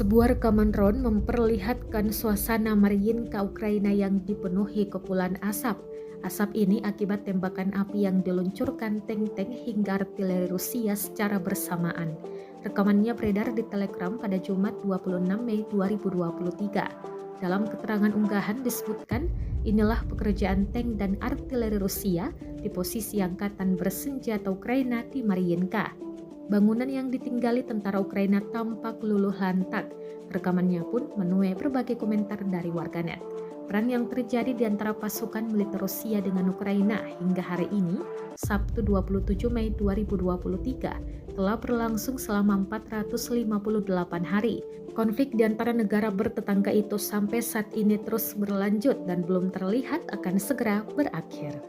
Sebuah rekaman drone memperlihatkan suasana Mariinka Ukraina yang dipenuhi kepulan asap. Asap ini akibat tembakan api yang diluncurkan tank-tank hingga artileri Rusia secara bersamaan. Rekamannya beredar di Telegram pada Jumat 26 Mei 2023. Dalam keterangan unggahan disebutkan, inilah pekerjaan tank dan artileri Rusia di posisi angkatan bersenjata Ukraina di Mariinka. Bangunan yang ditinggali tentara Ukraina tampak luluh lantak. Rekamannya pun menuai berbagai komentar dari warganet. Perang yang terjadi di antara pasukan militer Rusia dengan Ukraina hingga hari ini, Sabtu 27 Mei 2023, telah berlangsung selama 458 hari. Konflik di antara negara bertetangga itu sampai saat ini terus berlanjut dan belum terlihat akan segera berakhir.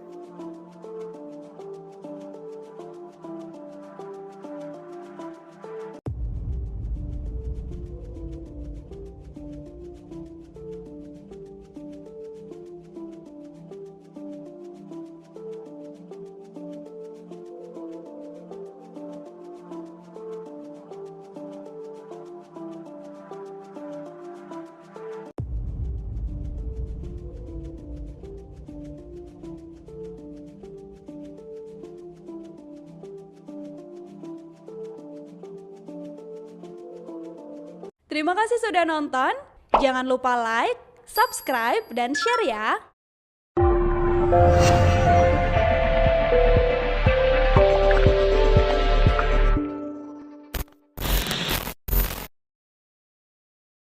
Terima kasih sudah nonton. Jangan lupa like, subscribe, dan share ya.